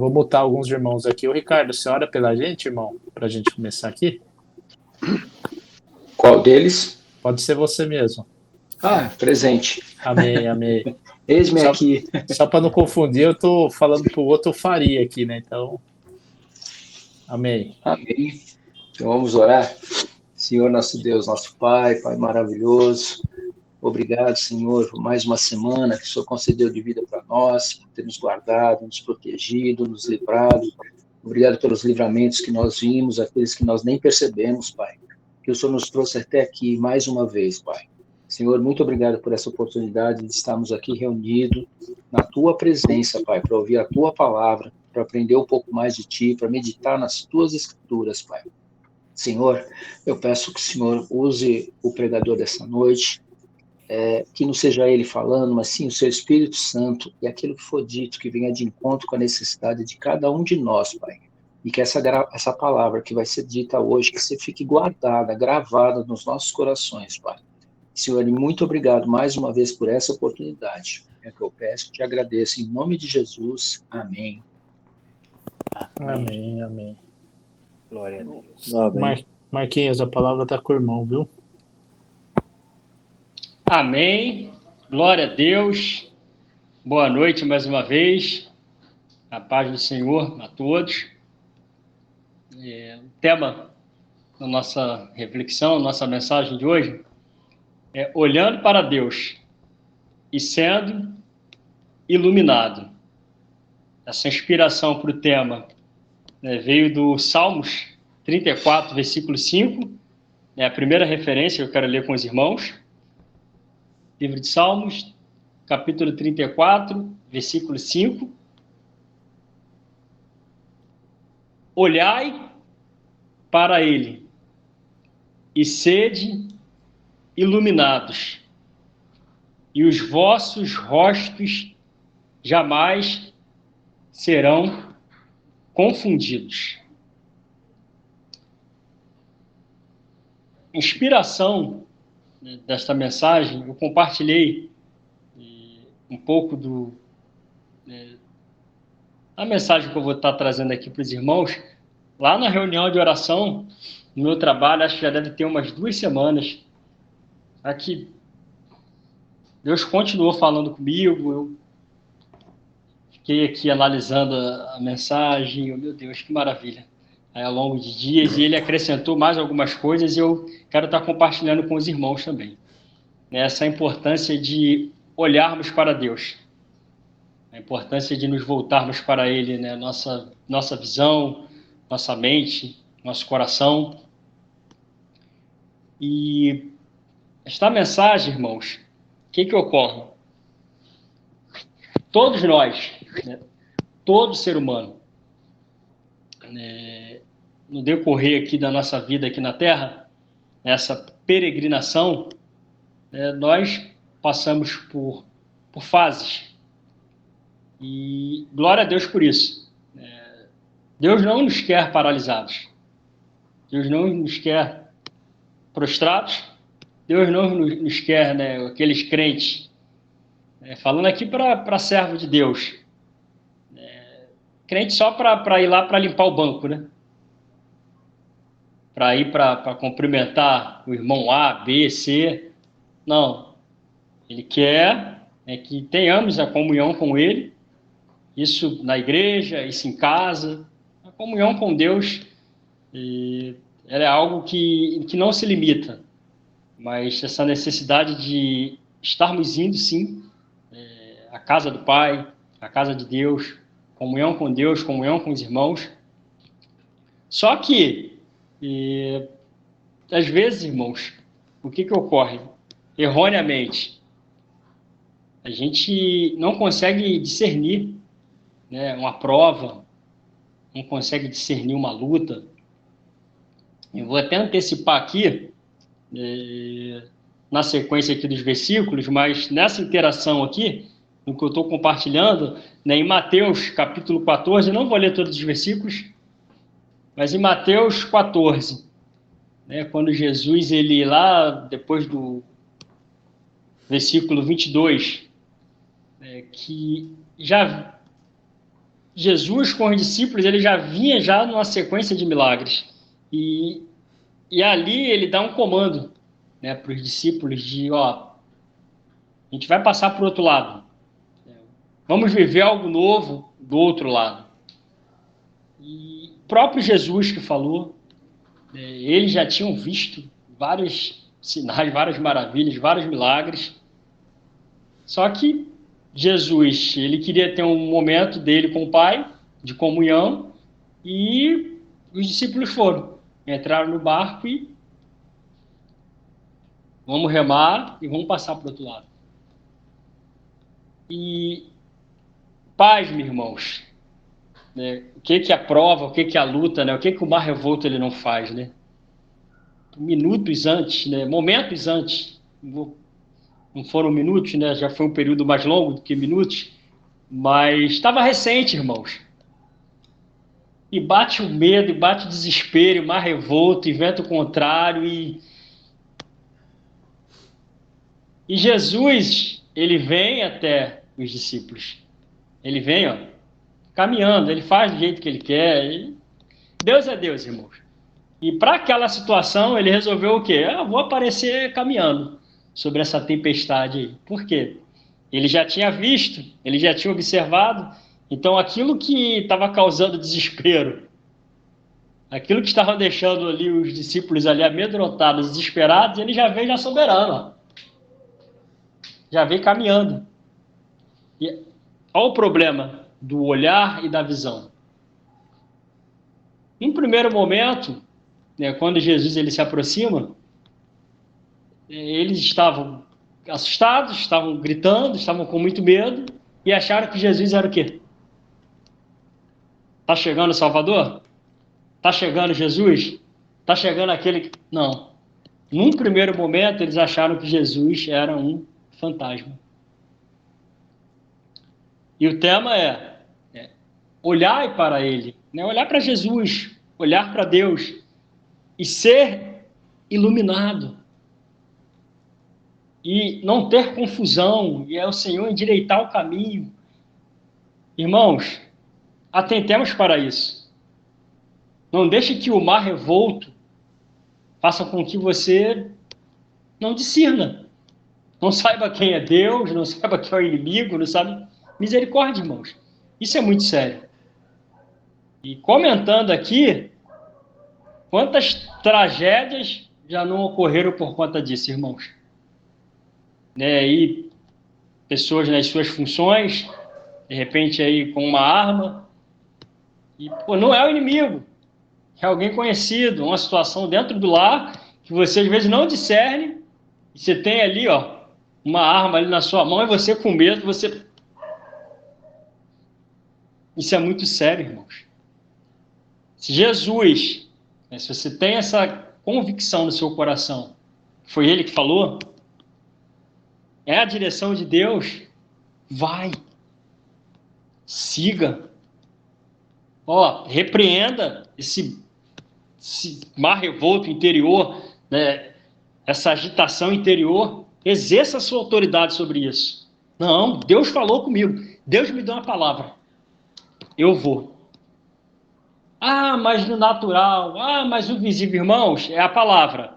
vou botar alguns irmãos aqui. Ô, Ricardo, você ora pela gente, irmão? Para a gente começar aqui? Qual deles? Pode ser você mesmo. Presente. Amém, amém. Eis-me aqui. Só para não confundir, eu estou falando para o outro Faria aqui, né? Então, amém. Amém. Então vamos orar. Senhor nosso Deus, nosso Pai, Pai maravilhoso, obrigado, Senhor, por mais uma semana que o Senhor concedeu de vida para nós, por ter nos guardado, nos protegido, nos livrado. Obrigado pelos livramentos que nós vimos, aqueles que nós nem percebemos, Pai. Que o Senhor nos trouxe até aqui mais uma vez, Pai. Senhor, muito obrigado por essa oportunidade de estarmos aqui reunidos na Tua presença, Pai, para ouvir a Tua palavra, para aprender um pouco mais de Ti, para meditar nas Tuas Escrituras, Pai. Senhor, eu peço que o Senhor use o pregador dessa noite, que não seja ele falando, mas sim o seu Espírito Santo e aquilo que for dito, que venha de encontro com a necessidade de cada um de nós, Pai. E que essa palavra que vai ser dita hoje, que você fique guardada, gravada nos nossos corações, Pai. Senhor, e muito obrigado mais uma vez por essa oportunidade. É que eu peço e te agradeço. Em nome de Jesus. Amém. Amém, amém. Glória a Deus. Marquinhos, a palavra está com o irmão, viu? Amém. Glória a Deus. Boa noite mais uma vez. A paz do Senhor a todos. O tema da nossa reflexão, nossa mensagem de hoje é olhando para Deus e sendo iluminado. Essa inspiração para o tema veio do Salmos 34, versículo 5. É a primeira referência que eu quero ler com os irmãos. Livro de Salmos, capítulo 34, versículo 5. Olhai para ele e sede iluminados, e os vossos rostos jamais serão confundidos. Inspiração desta mensagem, eu compartilhei um pouco da mensagem que eu vou estar trazendo aqui para os irmãos, lá na reunião de oração, no meu trabalho, acho que já deve ter umas 2 semanas, aqui Deus continuou falando comigo, eu fiquei aqui analisando a mensagem, meu Deus, que maravilha. Aí, ao longo de dias, e ele acrescentou mais algumas coisas e eu quero estar compartilhando com os irmãos também. Essa importância de olharmos para Deus, a importância de nos voltarmos para Ele, né? Nossa visão, nossa mente, nosso coração. E esta mensagem, irmãos, o que ocorre? Todos nós, né? Todo ser humano, no decorrer aqui da nossa vida aqui na Terra, nessa peregrinação, nós passamos por fases. E glória a Deus por isso. Deus não nos quer paralisados. Deus não nos quer prostrados. Deus não nos quer, né, aqueles crentes. Falando aqui para servo de Deus. Crente só para ir lá para limpar o banco, né? Para ir para cumprimentar o irmão A, B, C. Não. Ele quer que tenhamos a comunhão com Ele. Isso na igreja, isso em casa. A comunhão com Deus ela é algo que não se limita. Mas essa necessidade de estarmos indo, sim, à casa do Pai, à casa de Deus, comunhão com Deus, comunhão com os irmãos. Só que, às vezes, irmãos, o que ocorre? Erroneamente, a gente não consegue discernir, né, uma prova, não consegue discernir uma luta. Eu vou até antecipar aqui, na sequência aqui dos versículos, mas nessa interação aqui, no que eu estou compartilhando, né, em Mateus capítulo 14, eu não vou ler todos os versículos, mas em Mateus 14, né, quando Jesus, ele lá, depois do versículo 22, que já Jesus com os discípulos, ele já vinha já numa sequência de milagres. E ali ele dá um comando, né, para os discípulos de, a gente vai passar para o outro lado. Vamos viver algo novo do outro lado. E o próprio Jesus que falou, eles já tinham visto vários sinais, várias maravilhas, vários milagres. Só que Jesus, ele queria ter um momento dele com o Pai, de comunhão, e os discípulos foram. Entraram no barco e vamos remar e vamos passar para o outro lado. E paz, meus irmãos, né? O que a prova, o que a luta, né? O que o mar revolto ele não faz, né? Minutos antes, né? Momentos antes, não foram minutos, né? Já foi um período mais longo do que minutos, mas estava recente, irmãos. E bate o medo, e bate o desespero, e mar revolto, e vento contrário, e Jesus, ele vem até os discípulos. Ele vem, caminhando, ele faz do jeito que ele quer. Deus é Deus, irmãos. E para aquela situação, ele resolveu o quê? Vou aparecer caminhando sobre essa tempestade aí. Por quê? Ele já tinha visto, ele já tinha observado. Então, aquilo que estava causando desespero, aquilo que estava deixando ali os discípulos ali amedrontados, desesperados, ele já veio já soberano. Já veio caminhando. E olha o problema do olhar e da visão. Em primeiro momento, né, quando Jesus ele se aproxima, eles estavam assustados, estavam gritando, estavam com muito medo e acharam que Jesus era o quê? Está chegando o Salvador? Está chegando Jesus? Está chegando aquele que... Não. Num primeiro momento, eles acharam que Jesus era um fantasma. E o tema é olhar para ele, né? Olhar para Jesus, olhar para Deus e ser iluminado. E não ter confusão, e é o Senhor endireitar o caminho. Irmãos, atentemos para isso. Não deixe que o mar revolto faça com que você não discirna. Não saiba quem é Deus, não saiba quem é o inimigo, não sabe... Misericórdia, irmãos. Isso é muito sério. E comentando aqui, quantas tragédias já não ocorreram por conta disso, irmãos? Né? E pessoas nas suas funções, de repente aí com uma arma, e não é o inimigo, é alguém conhecido, uma situação dentro do lar, que você às vezes não discerne, e você tem ali, uma arma ali na sua mão, e você com medo, você... Isso é muito sério, irmãos. Se Jesus, se você tem essa convicção no seu coração, foi ele que falou, é a direção de Deus, vai, siga, repreenda esse mar revolto interior, né, essa agitação interior, exerça a sua autoridade sobre isso. Não, Deus falou comigo, Deus me deu uma palavra, eu vou. Mas no natural, mas o visível, irmãos, é a palavra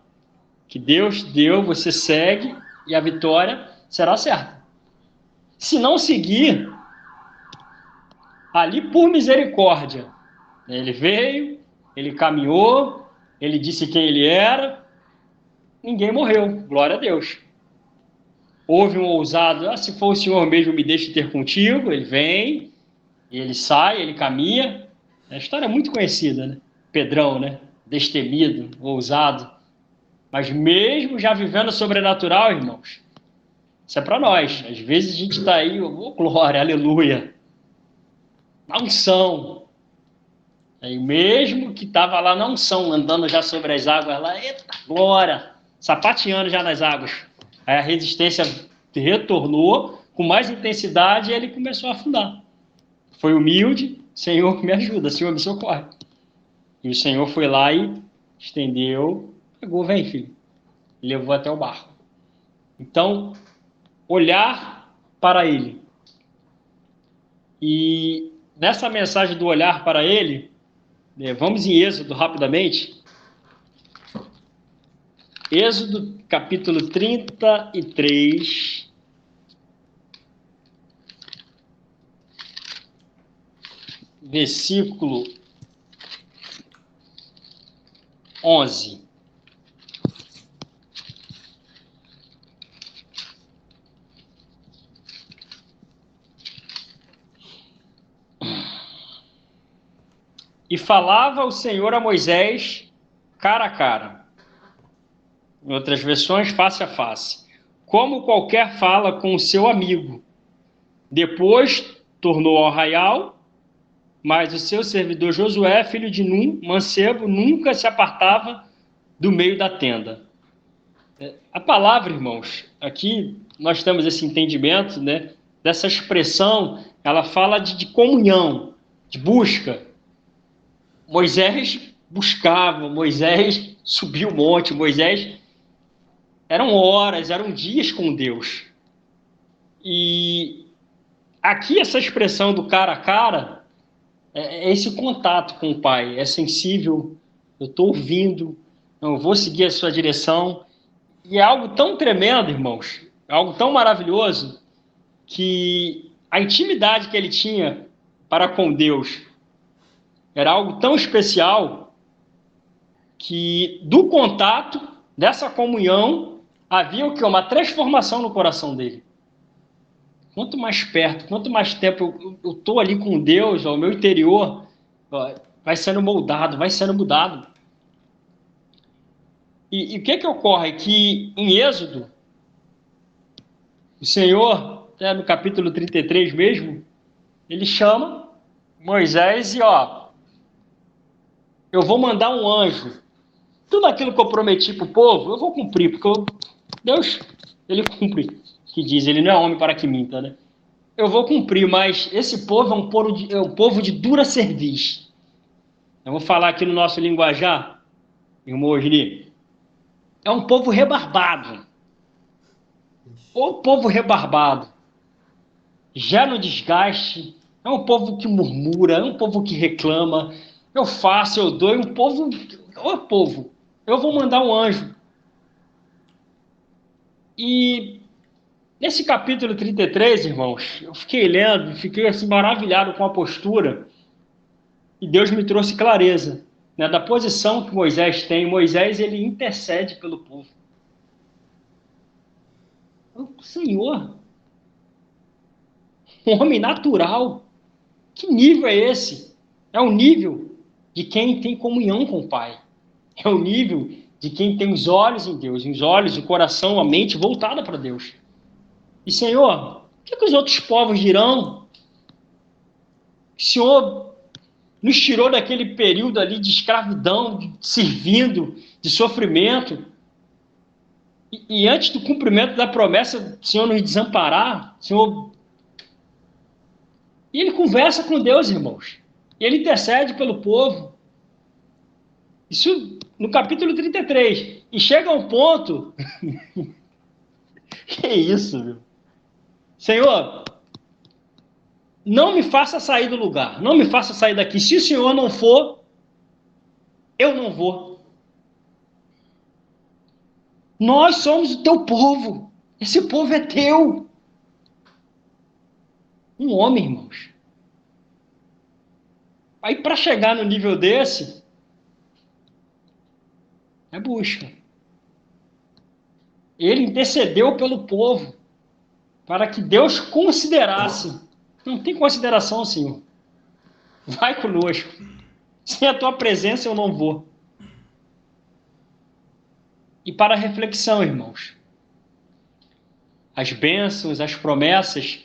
que Deus deu, você segue e a vitória será certa. Se não seguir, ali por misericórdia, ele veio, ele caminhou, ele disse quem ele era, ninguém morreu, glória a Deus. Houve um ousado, se for o Senhor mesmo, me deixe ter contigo, ele vem, ele sai, ele caminha. A história é muito conhecida, né? Pedrão, né? Destemido, ousado. Mas mesmo já vivendo sobrenatural, irmãos, isso é para nós. Às vezes a gente está aí, glória, aleluia, na unção. Aí mesmo que estava lá na unção, andando já sobre as águas lá, eita, glória, sapateando já nas águas. Aí a resistência retornou com mais intensidade e ele começou a afundar. Foi humilde, Senhor, me ajuda, Senhor, me socorre. E o Senhor foi lá e estendeu, pegou, vem, filho, e levou até o barco. Então, olhar para ele. E nessa mensagem do olhar para ele, vamos em Êxodo rapidamente. Êxodo, capítulo 33, versículo 11. E falava o Senhor a Moisés cara a cara. Em outras versões, face a face. Como qualquer fala com o seu amigo. Depois tornou ao arraial, mas o seu servidor Josué, filho de Num, mancebo, nunca se apartava do meio da tenda. A palavra, irmãos, aqui nós temos esse entendimento, né, dessa expressão, ela fala de comunhão, de busca. Moisés buscava, Moisés subiu o monte, Moisés... Eram horas, eram dias com Deus. E aqui essa expressão do cara a cara é esse contato com o Pai. É sensível, eu estou ouvindo, eu vou seguir a sua direção. E é algo tão tremendo, irmãos, é algo tão maravilhoso, que a intimidade que ele tinha para com Deus era algo tão especial que do contato, dessa comunhão, havia o quê? Uma transformação no coração dele. Quanto mais perto, quanto mais tempo eu estou ali com Deus, o meu interior vai sendo moldado, vai sendo mudado. E o que ocorre? Que em Êxodo, o Senhor, no capítulo 33 mesmo, ele chama Moisés e, eu vou mandar um anjo. Tudo aquilo que eu prometi para o povo, eu vou cumprir, porque Deus, ele cumpre, que diz, ele não é homem para que minta, né? Eu vou cumprir, mas esse povo é um povo de dura cerviz. Eu vou falar aqui no nosso linguajar, irmão Osni, é um povo rebarbado. O povo rebarbado, já no desgaste, é um povo que murmura, é um povo que reclama, eu faço, eu dou, é um povo, eu vou mandar um anjo. E nesse capítulo 33, irmãos, eu fiquei lendo, fiquei assim maravilhado com a postura, e Deus me trouxe clareza, né, da posição que Moisés tem. Moisés, ele intercede pelo povo. O Senhor, um homem natural, que nível é esse? É o nível de quem tem comunhão com o Pai. É o nível de quem tem os olhos em Deus, os olhos, o coração, a mente voltada para Deus. E, Senhor, o que os outros povos dirão? O Senhor nos tirou daquele período ali de escravidão, de servindo, de sofrimento. E antes do cumprimento da promessa, o Senhor nos desamparar, Senhor... E ele conversa com Deus, irmãos. E ele intercede pelo povo. Isso no capítulo 33. E chega a um ponto... Que isso, meu? Senhor, não me faça sair do lugar. Não me faça sair daqui. Se o Senhor não for, eu não vou. Nós somos o teu povo. Esse povo é teu. Um homem, irmãos. Aí, para chegar no nível desse, é busca. Ele intercedeu pelo povo para que Deus considerasse. Não tem consideração, Senhor. Vai conosco. Sem a tua presença eu não vou. E para a reflexão, irmãos. As bênçãos, as promessas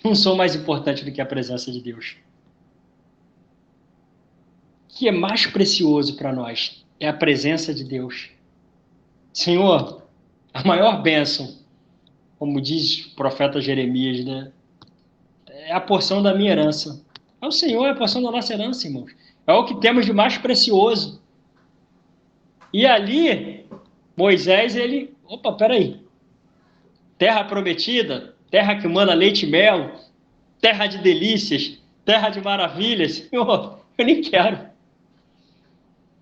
não são mais importantes do que a presença de Deus. O que é mais precioso para nós é a presença de Deus. Senhor, a maior bênção, como diz o profeta Jeremias, né? É a porção da minha herança. É o Senhor, é a porção da nossa herança, irmãos. É o que temos de mais precioso. E ali, Moisés, ele... Opa, peraí. Terra prometida, terra que mana leite e mel, terra de delícias, terra de maravilhas. Senhor, eu nem quero.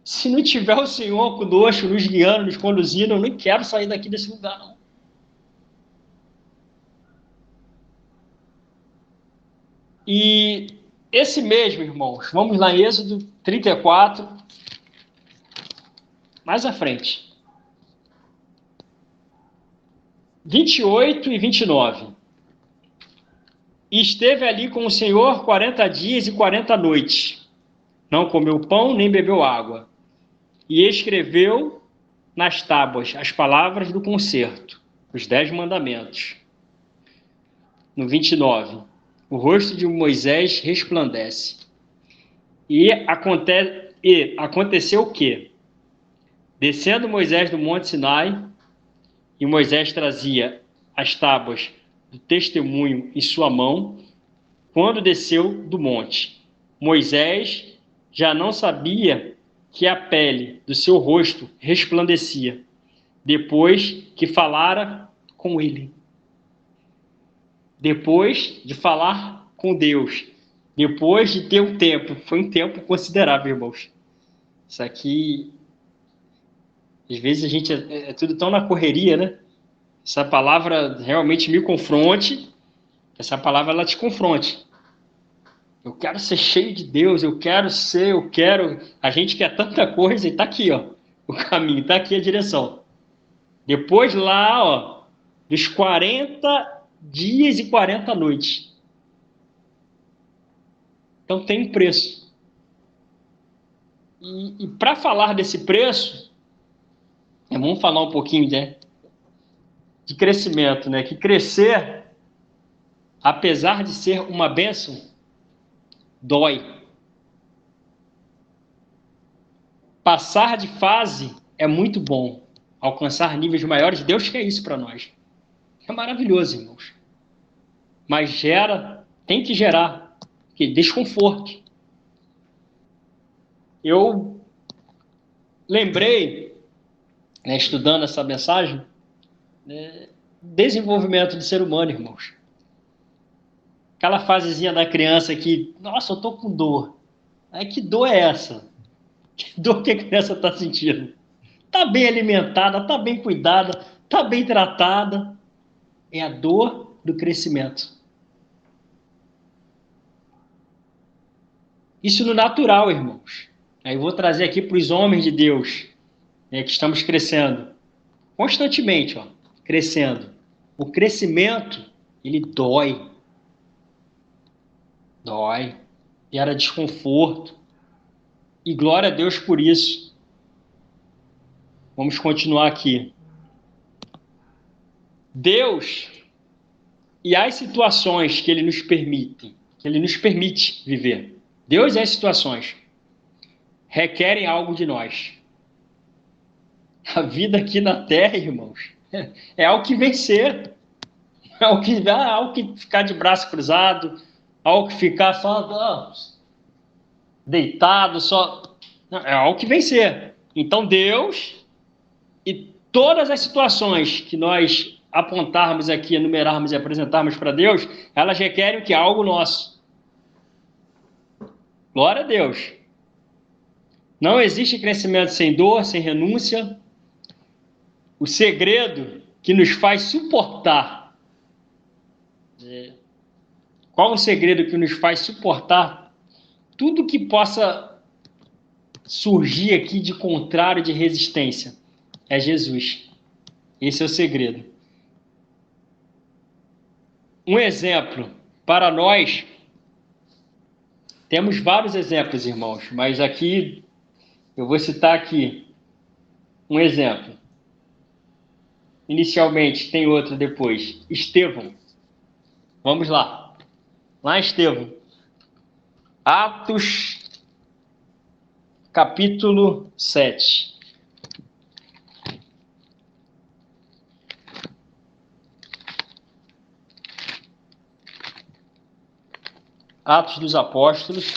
Se não tiver o Senhor conosco, nos guiando, nos conduzindo, eu nem quero sair daqui desse lugar, não. E esse mesmo, irmãos, vamos lá em Êxodo 34, mais à frente. 28 e 29. E esteve ali com o Senhor 40 dias e 40 noites. Não comeu pão, nem bebeu água. E escreveu nas tábuas as palavras do concerto, os 10 mandamentos. No 29. O rosto de Moisés resplandece. E aconteceu o quê? Descendo Moisés do monte Sinai, e Moisés trazia as tábuas do testemunho em sua mão, quando desceu do monte. Moisés já não sabia que a pele do seu rosto resplandecia, depois que falara com ele. Depois de falar com Deus, depois de ter um tempo, foi um tempo considerável, irmãos. Isso aqui, às vezes a gente é tudo tão na correria, né? Essa palavra realmente me confronte, essa palavra ela te confronte. Eu quero ser cheio de Deus, eu quero. A gente quer tanta coisa e tá aqui, ó, o caminho, tá aqui a direção. Depois lá, ó, dos 40 dias e 40 noites. Então tem um preço. E para falar desse preço, vamos falar um pouquinho, né, de crescimento, né? Que crescer, apesar de ser uma bênção, dói. Passar de fase é muito bom. Alcançar níveis maiores, Deus quer isso para nós. É maravilhoso, irmãos. Mas tem que gerar desconforto. Eu lembrei, né, estudando essa mensagem, desenvolvimento do ser humano, irmãos. Aquela fasezinha da criança que, nossa, eu tô com dor. Que dor é essa? Que dor que a criança está sentindo? Está bem alimentada, está bem cuidada, está bem tratada. É a dor do crescimento. Isso no natural, irmãos. Aí eu vou trazer aqui para os homens de Deus, né, que estamos crescendo constantemente, ó, crescendo. O crescimento, ele dói. Dói. Gera desconforto. E glória a Deus por isso. Vamos continuar aqui. Deus e as situações que Ele nos permite viver. Deus e as situações requerem algo de nós. A vida aqui na Terra, irmãos, é algo que vencer. É algo que ficar de braço cruzado, algo que ficar só deitado, só. É algo que vencer. Então Deus e todas as situações que nós apontarmos aqui, enumerarmos e apresentarmos para Deus, elas requerem o que? Algo nosso. Glória a Deus. Não existe crescimento sem dor, sem renúncia. O segredo que nos faz suportar. Qual o segredo que nos faz suportar tudo que possa surgir aqui de contrário, de resistência? É Jesus. Esse é o segredo. Um exemplo para nós, temos vários exemplos, irmãos, mas aqui eu vou citar aqui um exemplo. Inicialmente, tem outro depois. Estevão. Vamos lá. Lá Estevão. Atos, capítulo 7. Atos dos Apóstolos,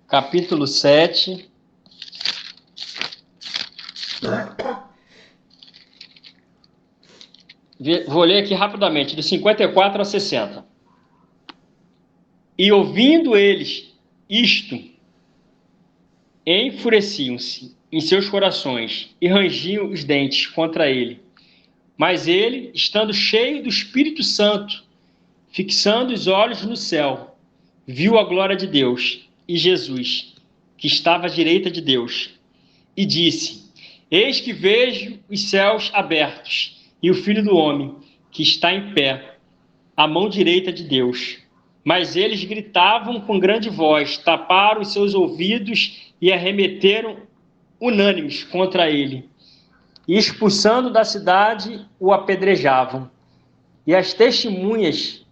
capítulo 7. Vou ler aqui rapidamente, de 54 a 60. E ouvindo eles isto, enfureciam-se em seus corações e rangiam os dentes contra ele. Mas ele, estando cheio do Espírito Santo, fixando os olhos no céu, viu a glória de Deus e Jesus, que estava à direita de Deus, e disse: Eis que vejo os céus abertos e o Filho do Homem, que está em pé, à mão direita de Deus. Mas eles gritavam com grande voz, taparam os seus ouvidos e arremeteram unânimes contra ele. E expulsando da cidade, o apedrejavam. E as testemunhas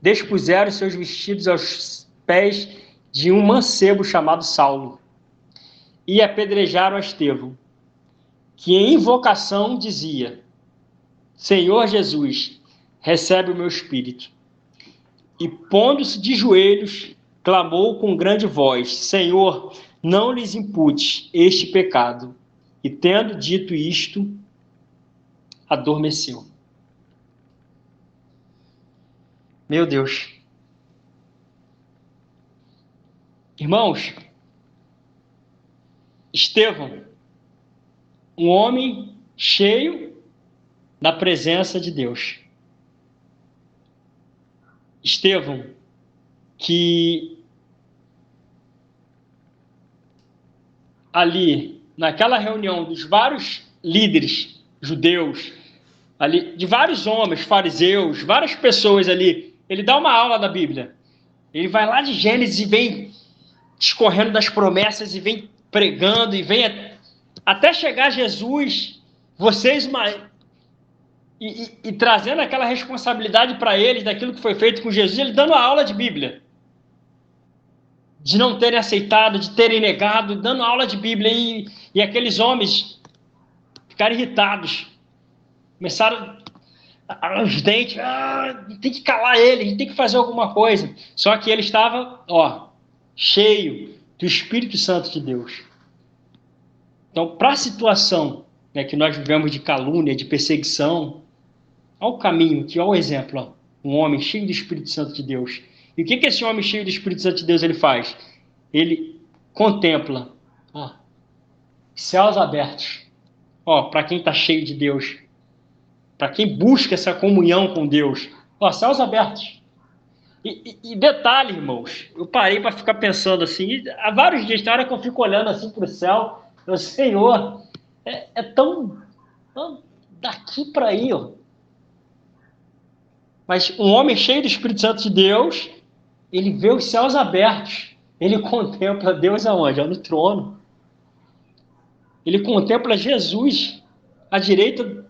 despuseram seus vestidos aos pés de um mancebo chamado Saulo. E apedrejaram a Estevão, que em invocação dizia: Senhor Jesus, recebe o meu espírito. E pondo-se de joelhos, clamou com grande voz: Senhor, não lhes imputes este pecado. E tendo dito isto, adormeceu. Meu Deus. Irmãos, Estevão, um homem cheio da presença de Deus. Estevão, que ali, naquela reunião dos vários líderes judeus, ali, de vários homens, fariseus, várias pessoas ali, ele dá uma aula da Bíblia. Ele vai lá de Gênesis e vem discorrendo das promessas e vem pregando e vem até chegar a Jesus, e trazendo aquela responsabilidade para eles daquilo que foi feito com Jesus, ele dando a aula de Bíblia. De não terem aceitado, de terem negado, dando aula de Bíblia. E aqueles homens ficaram irritados. Começaram os dentes, tem que calar ele, a gente tem que fazer alguma coisa. Só que ele estava, cheio do Espírito Santo de Deus. Então, para a situação, né, que nós vivemos de calúnia, de perseguição, olha o caminho, olha o exemplo, um homem cheio do Espírito Santo de Deus. E o que esse homem cheio do Espírito Santo de Deus ele faz? Ele contempla céus abertos. Para quem está cheio de Deus, para quem busca essa comunhão com Deus, céus abertos. E detalhe, irmãos, eu parei para ficar pensando assim, há vários dias, na hora que eu fico olhando assim para o céu, eu, Senhor, é tão daqui para aí, Mas um homem cheio do Espírito Santo de Deus, ele vê os céus abertos, ele contempla Deus aonde? No trono. Ele contempla Jesus à direita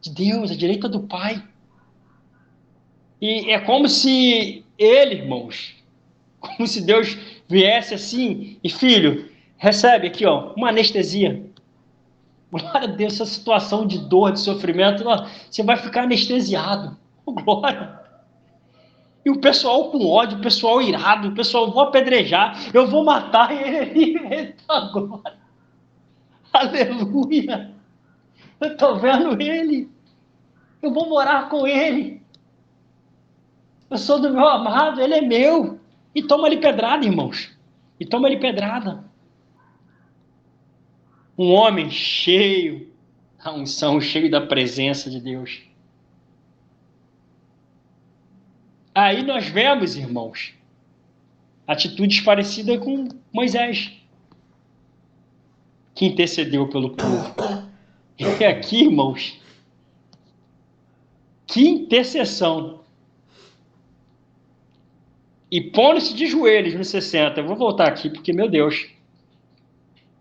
de Deus, à direita do Pai. E é como se ele, irmãos, como se Deus viesse assim, e filho, recebe aqui, uma anestesia. Glória a Deus, essa situação de dor, de sofrimento, você vai ficar anestesiado. Glória. E o pessoal com ódio, o pessoal irado, o pessoal, vou apedrejar, eu vou matar ele. Agora. Aleluia. Eu estou vendo ele. Eu vou morar com ele. Eu sou do meu amado, ele é meu. E toma-lhe pedrada, irmãos. E toma-lhe pedrada. Um homem cheio da unção, cheio da presença de Deus. Aí nós vemos, irmãos, atitudes parecidas com Moisés, que intercedeu pelo povo. E aqui, irmãos, que intercessão. E pondo-se de joelhos no 60, eu vou voltar aqui porque, meu Deus,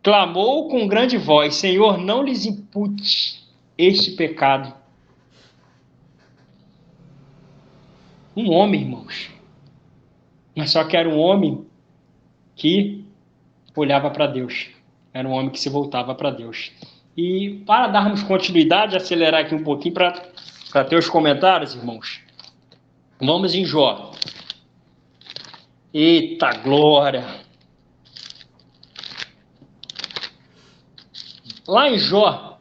clamou com grande voz: Senhor, não lhes impute este pecado. Um homem, irmãos. Mas só que era um homem que olhava para Deus. Era um homem que se voltava para Deus. E para darmos continuidade, acelerar aqui um pouquinho para ter os comentários, irmãos. Vamos em Jó. Eita glória! Lá em Jó,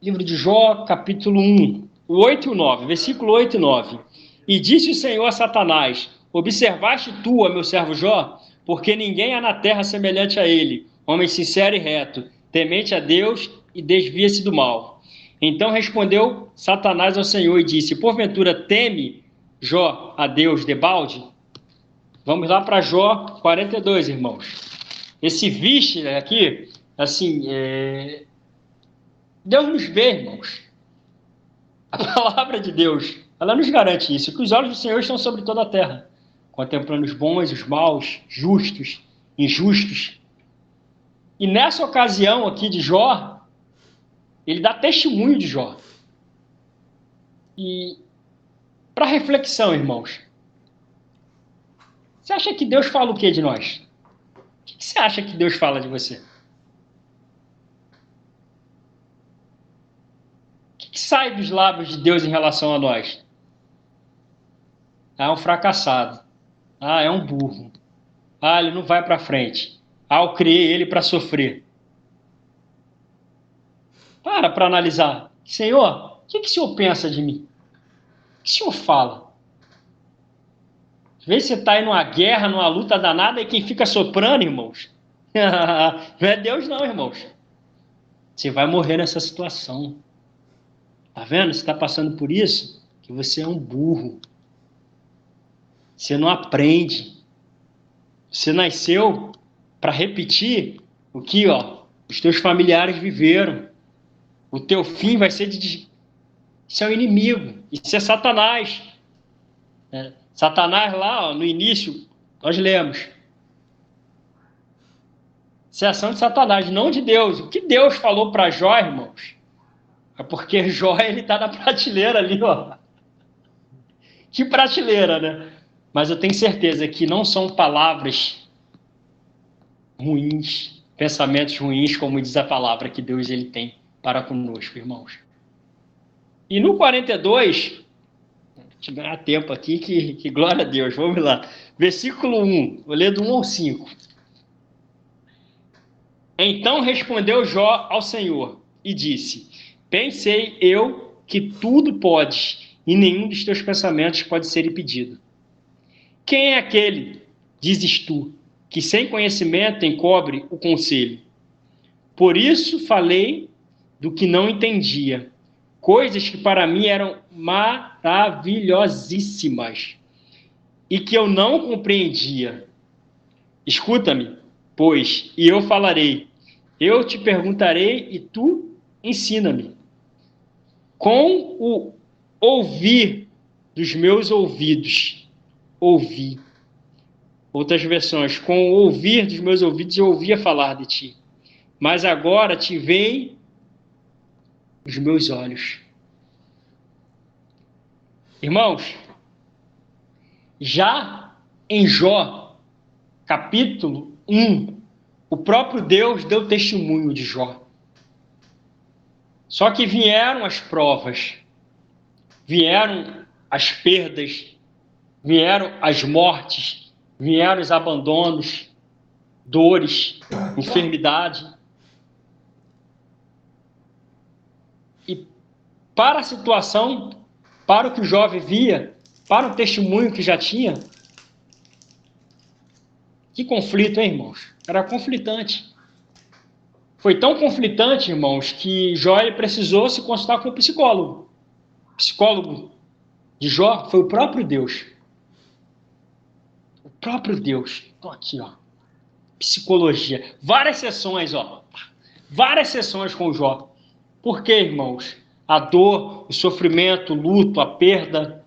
livro de Jó, capítulo 1, o 8 e o 9, versículo 8 e 9. E disse o Senhor a Satanás: observaste tu, meu servo Jó? Porque ninguém há na terra semelhante a ele, homem sincero e reto, temente a Deus e desvia-se do mal. Então respondeu Satanás ao Senhor e disse: porventura teme Jó a Deus debalde? Vamos lá para Jó 42, irmãos. Esse vixe aqui, assim, Deus nos vê, irmãos. A palavra de Deus, ela nos garante isso, que os olhos do Senhor estão sobre toda a terra, contemplando os bons, os maus, justos, injustos. E nessa ocasião aqui de Jó, ele dá testemunho de Jó. E para reflexão, irmãos, você acha que Deus fala o que de nós? O que você acha que Deus fala de você? O que sai dos lábios de Deus em relação a nós? Ah, é um fracassado. Ah, é um burro. Ah, ele não vai para frente. Ah, eu criei ele para sofrer. Para analisar. Senhor, o que o Senhor pensa de mim? O que o Senhor fala? Às vezes você está aí numa guerra, numa luta danada, e quem fica soprando, irmãos, não é Deus não, irmãos. Você vai morrer nessa situação. Tá vendo? Você está passando por isso, que você é um burro. Você não aprende. Você nasceu para repetir o que os teus familiares viveram. O teu fim vai ser de... Isso é o inimigo. Isso é Satanás. Satanás lá, no início, nós lemos. Isso é ação de Satanás, não de Deus. O que Deus falou para Jó, irmãos? É porque Jó, ele está na prateleira ali, Que prateleira, né? Mas eu tenho certeza que não são palavras ruins, pensamentos ruins, como diz a palavra que Deus ele tem para conosco, irmãos. E no 42, deixa eu ganhar tempo aqui, que glória a Deus, vamos lá. Versículo 1, vou ler do 1 ao 5. Então respondeu Jó ao Senhor e disse: pensei eu que tudo podes, e nenhum dos teus pensamentos pode ser impedido. Quem é aquele, dizes tu, que sem conhecimento encobre o conselho? Por isso falei do que não entendia, coisas que para mim eram maravilhosíssimas e que eu não compreendia. Escuta-me, pois, e eu falarei. Eu te perguntarei e tu ensina-me. Com o ouvir dos meus ouvidos, ouvi. Outras versões, com o ouvir dos meus ouvidos, eu ouvia falar de ti. Mas agora te veem os meus olhos. Irmãos, já em Jó, capítulo 1, o próprio Deus deu testemunho de Jó. Só que vieram as provas, vieram as perdas, vieram as mortes, vieram os abandonos, dores, enfermidade. E para a situação, para o que o Jó vivia, para o testemunho que já tinha, que conflito, hein, irmãos? Era conflitante. Foi tão conflitante, irmãos, que Jó ele precisou se consultar com o psicólogo. O psicólogo de Jó foi o próprio Deus. O próprio Deus. Estou aqui, psicologia. Várias sessões, várias sessões com o Jó. Por quê, irmãos? A dor, o sofrimento, o luto, a perda.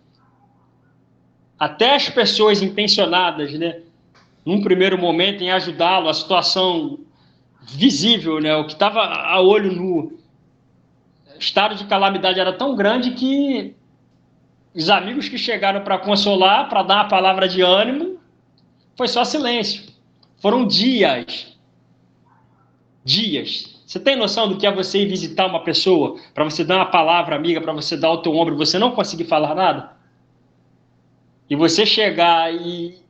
Até as pessoas intencionadas, né? Num primeiro momento, em ajudá-lo, a situação visível, né? O que estava a olho nu. O estado de calamidade era tão grande que os amigos que chegaram para consolar, para dar uma palavra de ânimo, foi só silêncio. Foram dias. Dias. Você tem noção do que é você ir visitar uma pessoa, para você dar uma palavra amiga, para você dar o teu ombro e você não conseguir falar nada? E você chegar e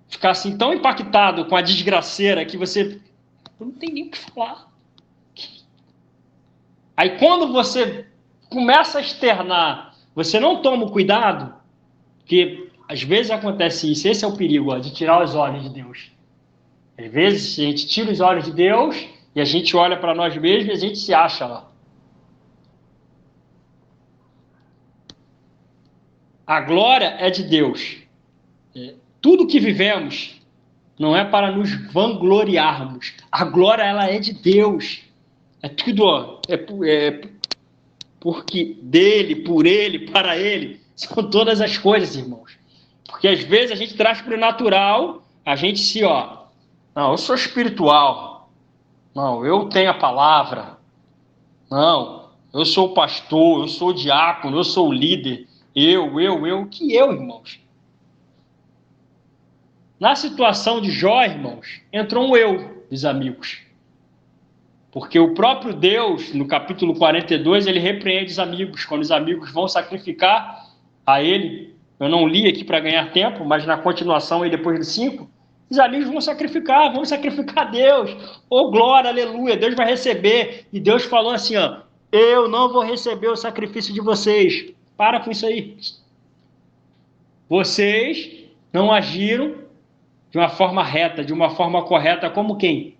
ficar assim tão impactado com a desgraceira que você não tem nem o que falar. Aí quando você começa a externar, você não toma o cuidado, que às vezes acontece isso, esse é o perigo, ó, de tirar os olhos de Deus. Às vezes a gente tira os olhos de Deus e a gente olha para nós mesmos e a gente se acha lá. A glória é de Deus. Tudo que vivemos não é para nos vangloriarmos. A glória, ela é de Deus. É tudo, ó, porque dele, por ele, para ele. São todas as coisas, irmãos. Porque às vezes a gente traz para o natural, a gente se, ó, não, eu sou espiritual. Não, eu tenho a palavra. Não, eu sou o pastor, eu sou o diácono, eu sou o líder. Que eu, irmãos? Na situação de Jó, irmãos, entrou um eu dos amigos. Porque o próprio Deus, no capítulo 42, ele repreende os amigos. Quando os amigos vão sacrificar a ele, eu não li aqui para ganhar tempo, mas na continuação, aí depois do 5, os amigos vão sacrificar a Deus. Oh, glória, aleluia, Deus vai receber. E Deus falou assim, ó, eu não vou receber o sacrifício de vocês. Para com isso aí. Vocês não agiram de uma forma reta, de uma forma correta, como quem?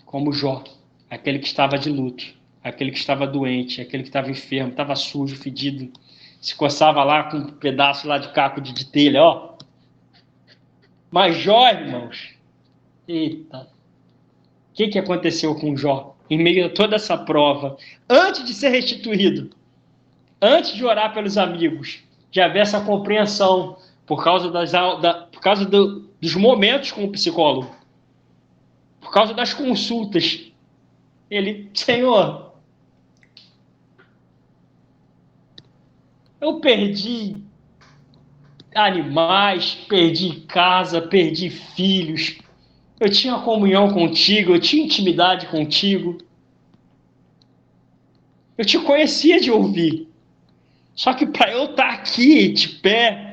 Como Jó, aquele que estava de luto, aquele que estava doente, aquele que estava enfermo, estava sujo, fedido, se coçava lá com um pedaço lá de caco de telha, ó. Mas Jó, irmãos, eita, o que aconteceu com Jó? Em meio a toda essa prova, antes de ser restituído, antes de orar pelos amigos, de haver essa compreensão, por causa dos momentos com o psicólogo, por causa das consultas, ele, Senhor, eu perdi animais, perdi casa, perdi filhos, eu tinha comunhão contigo, eu tinha intimidade contigo, eu te conhecia de ouvir, só que para eu estar aqui de pé,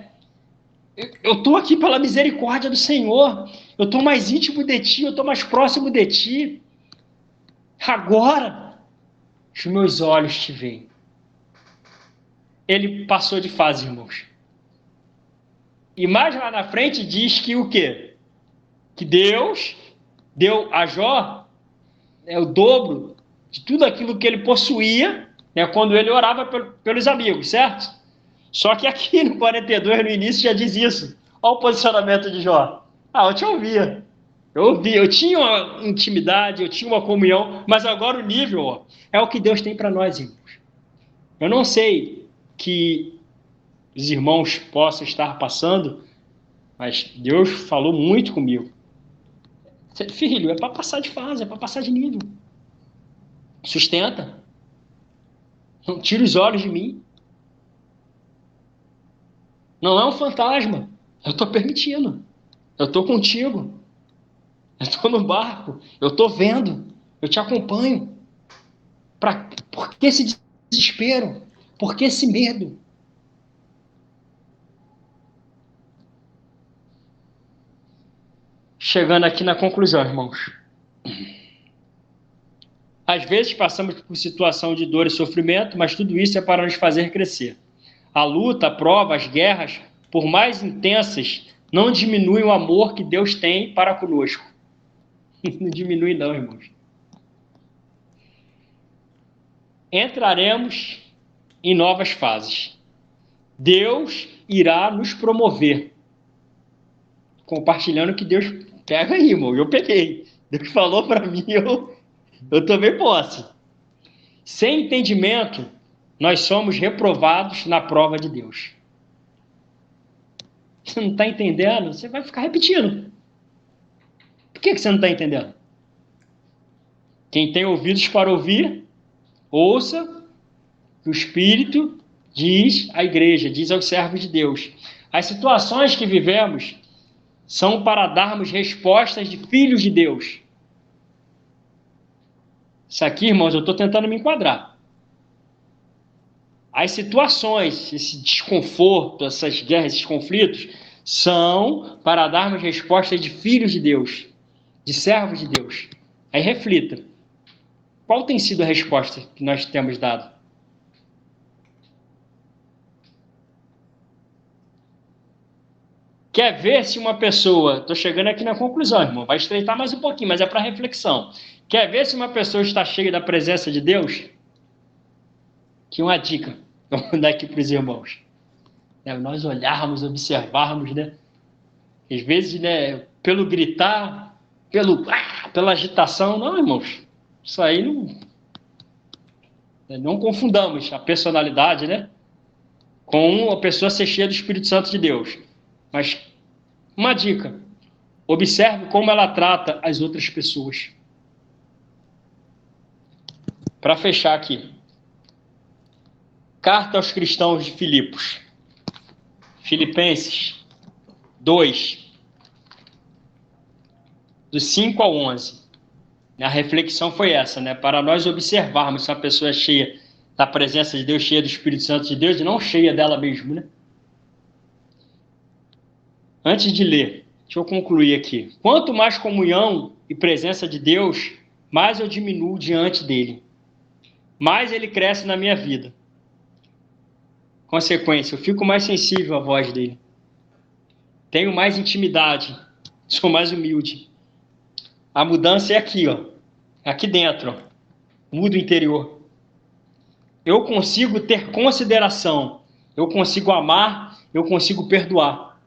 eu estou aqui pela misericórdia do Senhor, eu estou mais íntimo de ti, eu estou mais próximo de ti, agora os meus olhos te veem. Ele passou de fase, irmãos. E mais lá na frente diz que o quê? Que Deus deu a Jó o dobro de tudo aquilo que ele possuía, quando ele orava pelos amigos, certo? Só que aqui no 42, no início, já diz isso. Olha o posicionamento de Jó. Eu te ouvia. Eu tinha uma intimidade, eu tinha uma comunhão, mas agora o nível, ó, é o que Deus tem para nós, irmãos. Eu não sei que os irmãos possam estar passando, mas Deus falou muito comigo. Filho, é para passar de fase, é para passar de nível. Sustenta. Não tira os olhos de mim. Não é um fantasma. Eu estou permitindo. Eu estou contigo. Eu estou no barco. Eu estou vendo. Eu te acompanho. Por que esse desespero? Por que esse medo? Chegando aqui na conclusão, irmãos. Às vezes passamos por situação de dor e sofrimento, mas tudo isso é para nos fazer crescer. A luta, a prova, as guerras, por mais intensas, não diminuem o amor que Deus tem para conosco. Não diminui não, irmãos. Entraremos em novas fases. Deus irá nos promover. Compartilhando o que Deus pega aí, irmão. Eu peguei. Deus falou para mim, eu tomei posse. Sem entendimento, nós somos reprovados na prova de Deus. Você não está entendendo? Você vai ficar repetindo. Por que você não está entendendo? Quem tem ouvidos para ouvir, ouça que o Espírito diz à igreja, diz aos servos de Deus. As situações que vivemos são para darmos respostas de filhos de Deus. Isso aqui, irmãos, eu estou tentando me enquadrar. As situações, esse desconforto, essas guerras, esses conflitos, são para darmos respostas de filhos de Deus, de servos de Deus. Aí reflita. qual tem sido a resposta que nós temos dado? Quer ver se uma pessoa... Estou chegando aqui na conclusão, irmão. Vai estreitar mais um pouquinho, mas é para reflexão. Quer ver se uma pessoa está cheia da presença de Deus? Que uma dica. Vamos dar aqui para os irmãos. Nós olharmos, observarmos, né? Às vezes, né, pelo gritar, pela agitação. Não, irmãos. Isso aí não confundamos a personalidade, né? Com a pessoa ser cheia do Espírito Santo de Deus. Mas uma dica: observe como ela trata as outras pessoas. Para fechar aqui, carta aos cristãos de Filipos, Filipenses 2, do 5 ao 11. A reflexão foi essa, né? Para nós observarmos se a pessoa é cheia da presença de Deus, cheia do Espírito Santo de Deus, e não cheia dela mesmo, né? Antes de ler, deixa eu concluir aqui. Quanto mais comunhão e presença de Deus, mais eu diminuo diante dele. Mais ele cresce na minha vida. Consequência, eu fico mais sensível à voz dele. Tenho mais intimidade. Sou mais humilde. A mudança é aqui, ó. Aqui dentro, ó. Muda o interior. Eu consigo ter consideração. Eu consigo amar. Eu consigo perdoar.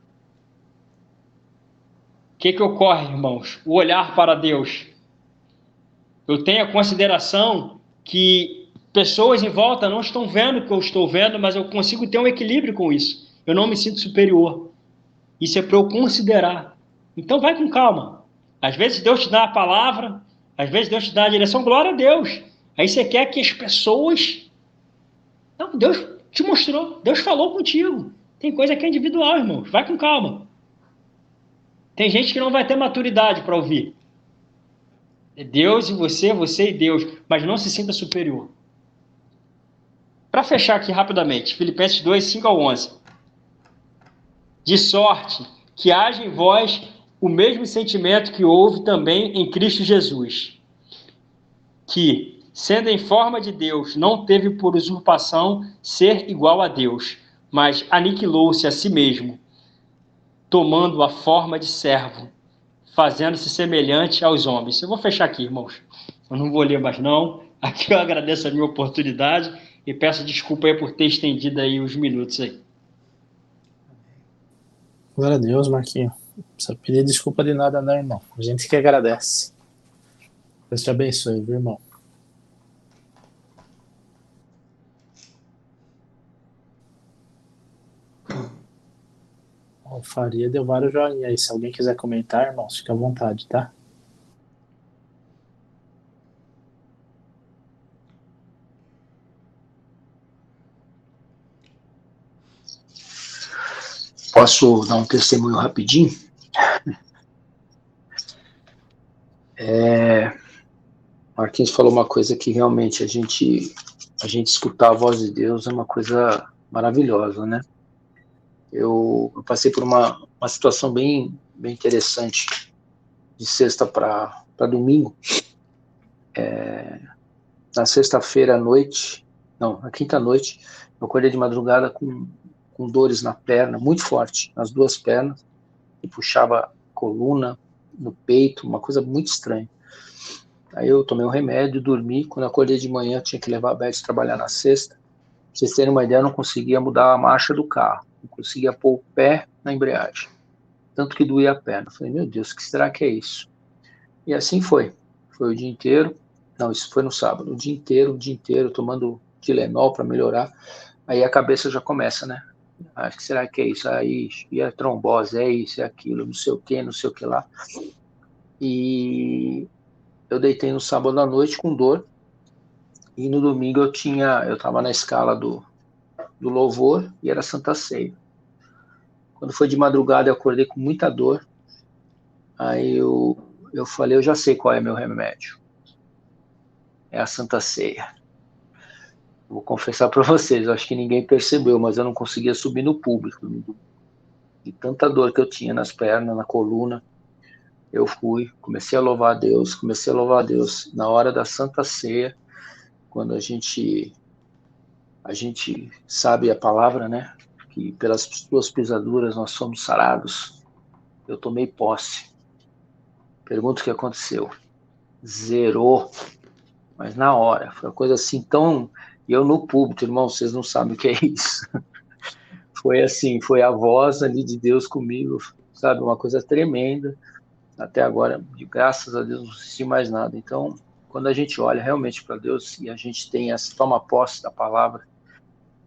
O que ocorre, irmãos? O olhar para Deus. Eu tenho a consideração que pessoas em volta não estão vendo o que eu estou vendo, mas eu consigo ter um equilíbrio com isso. Eu não me sinto superior. Isso é para eu considerar. Então vai com calma. Às vezes Deus te dá a palavra, às vezes Deus te dá a direção, glória a Deus. Aí você quer que as pessoas... Não, Deus te mostrou, Deus falou contigo. Tem coisa que é individual, irmãos. Vai com calma. Tem gente que não vai ter maturidade para ouvir. É Deus e você, você e Deus, mas não se sinta superior. Para fechar aqui rapidamente, Filipenses 2, 5 ao 11. De sorte que haja em vós o mesmo sentimento que houve também em Cristo Jesus, que, sendo em forma de Deus, não teve por usurpação ser igual a Deus, mas aniquilou-se a si mesmo, tomando a forma de servo, fazendo-se semelhante aos homens. Eu vou fechar aqui, irmãos. Eu não vou ler mais, não. Aqui eu agradeço a minha oportunidade e peço desculpa aí por ter estendido aí os minutos aí. Glória a Deus, Marquinhos. Não precisa pedir desculpa de nada, não, irmão. A gente que agradece. Deus te abençoe, viu, irmão? O Faria deu vários joinhas aí. Se alguém quiser comentar, irmãos, fica à vontade, tá? Posso dar um testemunho rapidinho? Marquinhos falou uma coisa que realmente a gente escutar a voz de Deus é uma coisa maravilhosa, né? Eu passei por uma situação bem interessante de sexta para domingo. Na sexta-feira à noite, não, na quinta noite, eu acordei de madrugada com dores na perna, muito forte, nas duas pernas, e puxava a coluna, no peito, uma coisa muito estranha. Aí eu tomei um remédio, dormi. Quando eu acordei de manhã, eu tinha que levar a Beth trabalhar na sexta. Pra vocês terem uma ideia, eu não conseguia mudar a marcha do carro, não conseguia pôr o pé na embreagem, tanto que doía a perna. Eu falei, meu Deus, o que será que é isso? E assim foi o dia inteiro. Não, isso foi no sábado, o dia inteiro, tomando Tilenol para melhorar. Aí a cabeça já começa, né? Acho que será que é isso? Aí, e a trombose, é isso, é aquilo, não sei o que lá. E eu deitei no sábado à noite com dor, e no domingo eu estava na escala do louvor, e era Santa Ceia. Quando foi de madrugada, eu acordei com muita dor. Aí eu falei, eu já sei qual é meu remédio. É a Santa Ceia. Vou confessar para vocês, eu acho que ninguém percebeu, mas eu não conseguia subir no público. De tanta dor que eu tinha nas pernas, na coluna. eu fui, comecei a louvar a Deus na hora da Santa Ceia, quando a gente sabe a palavra, né? Que pelas suas pisaduras nós somos sarados. Eu tomei posse. Pergunto o que aconteceu. Zerou, mas na hora. Foi uma coisa assim tão... E eu no púlpito, irmão, vocês não sabem o que é isso. Foi assim, foi a voz ali de Deus comigo, sabe? Uma coisa tremenda. Até agora, graças a Deus, não senti mais nada. Então, quando a gente olha realmente para Deus e a gente toma posse da palavra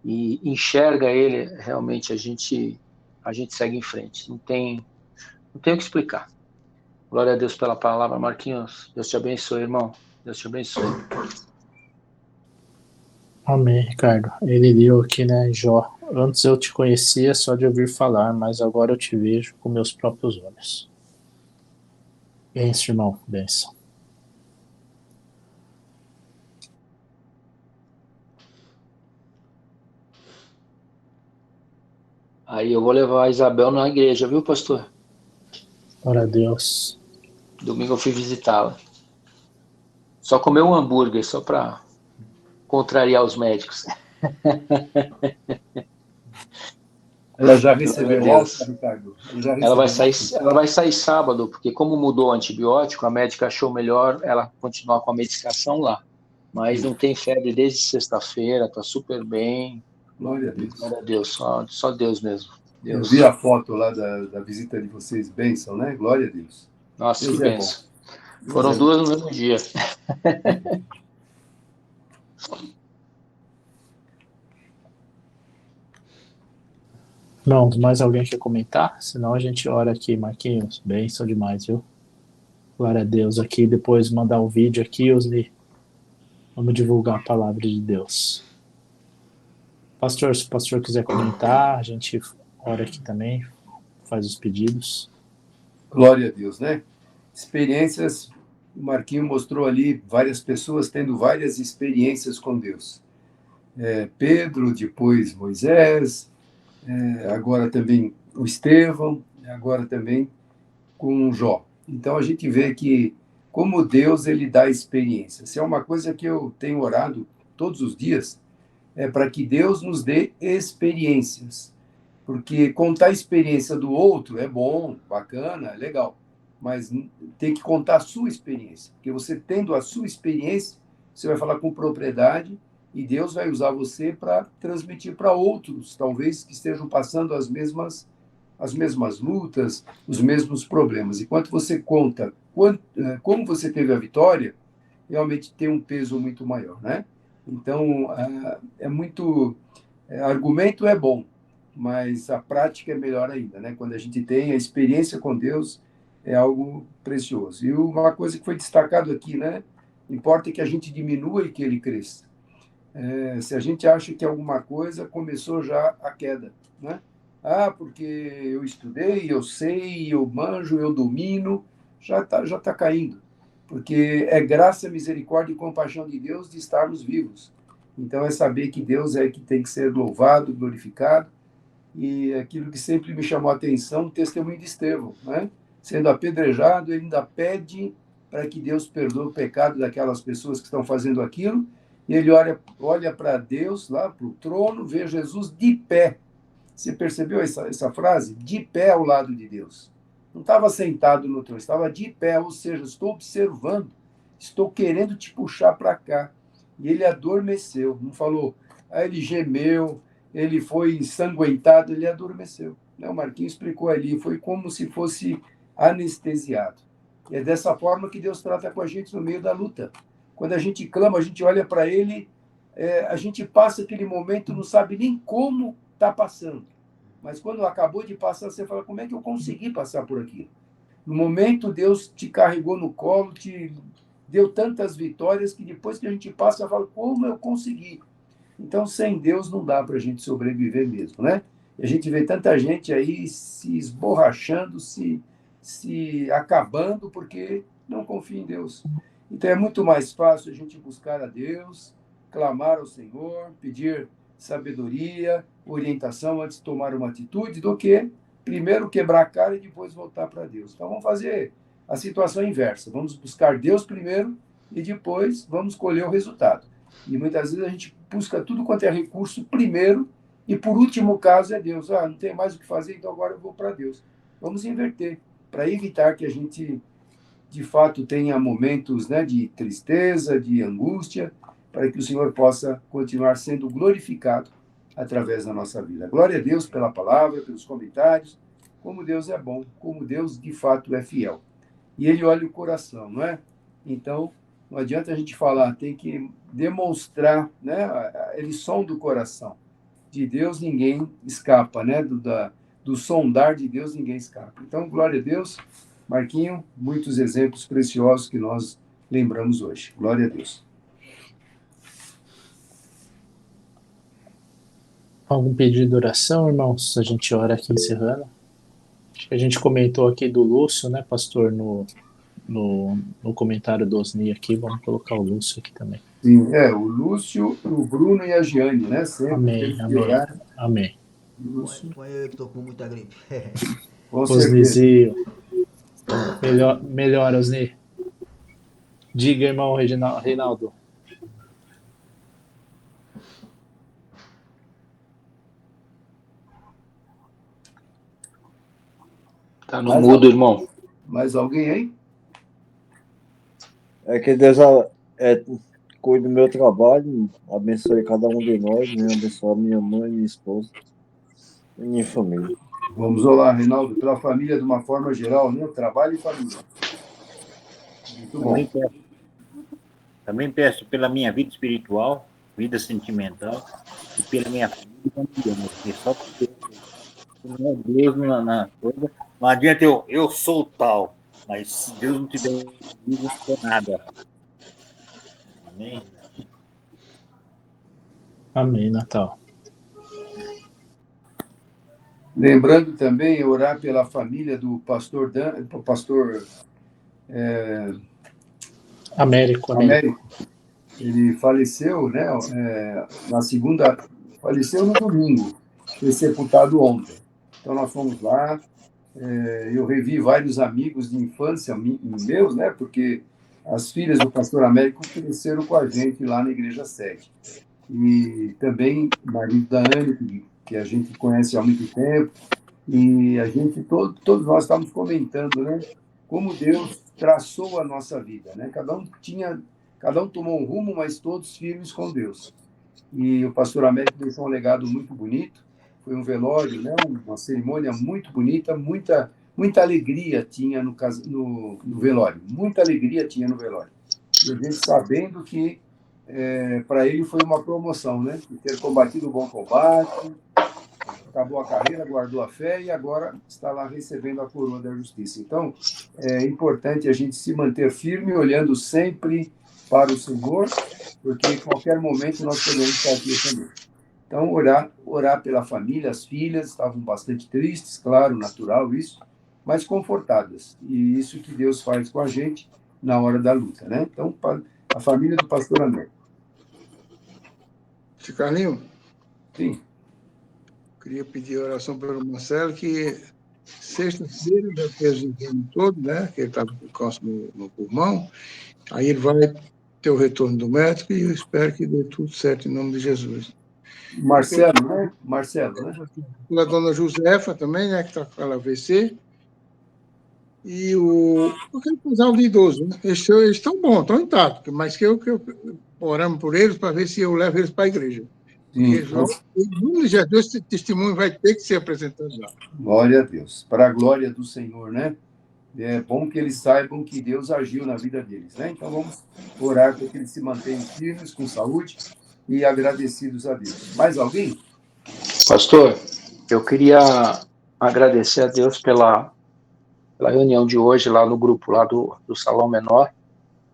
e enxerga Ele, realmente a gente segue em frente. Não tem o que explicar. Glória a Deus pela palavra, Marquinhos. Deus te abençoe, irmão. Deus te abençoe. Amém, Ricardo. Ele leu aqui, né, Jó. Antes eu te conhecia só de ouvir falar, mas agora eu te vejo com meus próprios olhos. Benção, irmão. Benção. Aí eu vou levar a Isabel na igreja, viu, pastor? Glória a Deus. Domingo eu fui visitá-la. Só comer um hambúrguer, só para contrariar os médicos. Ela já recebeu alta, Ricardo? Ela vai sair sábado, porque como mudou o antibiótico, a médica achou melhor ela continuar com a medicação lá. Mas não tem febre desde sexta-feira, tá super bem. Glória a Deus. Glória a Deus, só Deus mesmo. Deus. Eu vi a foto lá da visita de vocês, bênção, né? Glória a Deus. Nossa, Deus que bênção. Deus Foram duas no mesmo dia. Não, mais alguém quer comentar? Senão a gente ora aqui, Marquinhos. Benção demais, viu? Glória a Deus. Aqui, depois mandar o vídeo aqui, Osni. Vamos divulgar a palavra de Deus. Pastor, se o pastor quiser comentar, a gente ora aqui também, faz os pedidos. Glória a Deus, né? Experiências, o Marquinho mostrou ali várias pessoas tendo várias experiências com Deus. Pedro, depois Moisés, agora também o Estevão, agora também com Jó. Então a gente vê que como Deus ele dá experiência. Se é uma coisa que eu tenho orado todos os dias, é para que Deus nos dê experiências. Porque contar a experiência do outro é bom, bacana, é legal, mas tem que contar a sua experiência. Porque você tendo a sua experiência, você vai falar com propriedade e Deus vai usar você para transmitir para outros, talvez que estejam passando as mesmas lutas, os mesmos problemas. Enquanto você conta como você teve a vitória, realmente tem um peso muito maior, né? Então, argumento é bom, mas a prática é melhor ainda, né? Quando a gente tem a experiência com Deus, é algo precioso. E uma coisa que foi destacado aqui, né? Importa que a gente diminua e que ele cresça. Se a gente acha que alguma coisa, começou já a queda, né? Porque eu estudei, eu sei, eu manjo, eu domino, já tá caindo. Porque é graça, misericórdia e compaixão de Deus de estarmos vivos. Então é saber que Deus é que tem que ser louvado, glorificado. E aquilo que sempre me chamou a atenção, o testemunho de Estevão, né? Sendo apedrejado, ele ainda pede para que Deus perdoe o pecado daquelas pessoas que estão fazendo aquilo. E ele olha para Deus, lá para o trono, vê Jesus de pé. Você percebeu essa frase? De pé ao lado de Deus. Não estava sentado no trono, estava de pé, ou seja, estou observando, estou querendo te puxar para cá. E ele adormeceu, não falou, ele gemeu, ele foi ensanguentado, ele adormeceu. O Marquinhos explicou ali, foi como se fosse anestesiado. E é dessa forma que Deus trata com a gente no meio da luta. Quando a gente clama, a gente olha para ele, a gente passa aquele momento, não sabe nem como está passando. Mas quando acabou de passar, você fala, como é que eu consegui passar por aquilo? No momento, Deus te carregou no colo, te deu tantas vitórias que depois que a gente passa, fala, como eu consegui? Então, sem Deus, não dá para a gente sobreviver mesmo, né? E a gente vê tanta gente aí se esborrachando, se acabando, porque não confia em Deus. Então, é muito mais fácil a gente buscar a Deus, clamar ao Senhor, pedir sabedoria, orientação antes de tomar uma atitude, do que primeiro quebrar a cara e depois voltar para Deus. Então vamos fazer a situação é inversa. Vamos buscar Deus primeiro e depois vamos colher o resultado. E muitas vezes a gente busca tudo quanto é recurso primeiro e, por último caso, é Deus. Não tem mais o que fazer, então agora eu vou para Deus. Vamos inverter, para evitar que a gente, de fato, tenha momentos, né, de tristeza, de angústia, para que o Senhor possa continuar sendo glorificado através da nossa vida. Glória a Deus pela palavra, pelos comentários, como Deus é bom, como Deus, de fato, é fiel. E Ele olha o coração, não é? Então, não adianta a gente falar, tem que demonstrar, né? Ele sonda o coração. De Deus ninguém escapa, né? Do sondar de Deus ninguém escapa. Então, glória a Deus. Marquinho, muitos exemplos preciosos que nós lembramos hoje. Glória a Deus. Algum pedido de oração, irmãos? A gente ora aqui encerrando. Acho que a gente comentou aqui do Lúcio, né, pastor, no comentário do Osni aqui. Vamos colocar o Lúcio aqui também. Sim, o Lúcio, o Bruno e a Giane, né? Sempre amém, amém, amém. Lúcio. Foi eu que estou com muita gripe. Com certeza. Osnizinho. Melhor, Osni. Diga, irmão Reinaldo. Tá no mudo, irmão. Mais alguém aí? Que Deus cuide do meu trabalho, abençoe cada um de nós, né? Abençoe minha mãe, minha esposa e minha família. Vamos orar, Reinaldo, pela família de uma forma geral, né? Trabalho e família. Muito bom. Também peço pela minha vida espiritual, vida sentimental, e pela minha família, porque só porque não é Deus na coisa. Não adianta eu sou tal, mas se Deus não tiver comigo, não sou nada. Amém? Amém, Natal. Lembrando também, orar pela família do pastor Américo. Ele faleceu, né? Faleceu no domingo, foi sepultado ontem. Então nós fomos lá, eu revi vários amigos de infância meus, né? Porque as filhas do pastor Américo cresceram com a gente lá na igreja sede. E também o marido da Anne, que a gente conhece há muito tempo, e a gente, todos nós estávamos comentando, né? Como Deus traçou a nossa vida, né? Cada um tomou um rumo, mas todos firmes com Deus. E o pastor Américo deixou um legado muito bonito. Foi um velório, né? Uma cerimônia muito bonita, muita alegria tinha no velório. Muita alegria tinha no velório. E a gente sabendo que para ele foi uma promoção, né? De ter combatido o bom combate, acabou a carreira, guardou a fé e agora está lá recebendo a coroa da justiça. Então, é importante a gente se manter firme, olhando sempre para o Senhor, porque em qualquer momento nós podemos partir também. Então, orar pela família, as filhas estavam bastante tristes, claro, natural isso, mas confortadas. E isso que Deus faz com a gente na hora da luta, né? Então, a família do pastor André. Carlinhos? Sim. Queria pedir oração pelo Marcelo, que sexta-feira já fez o exame todo, né? Que ele estava com câncer no pulmão. Aí ele vai ter o retorno do médico e eu espero que dê tudo certo em nome de Jesus. Marcelo, né? Pela dona Josefa também, né? Que está com ela AVC. E eu quero casar um de idoso, né? Eles estão bons, estão intactos, mas que eu oramos por eles para ver se eu levo eles para a igreja. Em nome de Jesus, esse testemunho vai ter que ser apresentado lá. Glória a Deus. Para a glória do Senhor, né? É bom que eles saibam que Deus agiu na vida deles, né? Então vamos orar para que eles se mantenham firmes, com saúde e agradecidos a Deus. Mais alguém? Pastor, eu queria agradecer a Deus pela reunião de hoje lá no grupo lá do Salão Menor.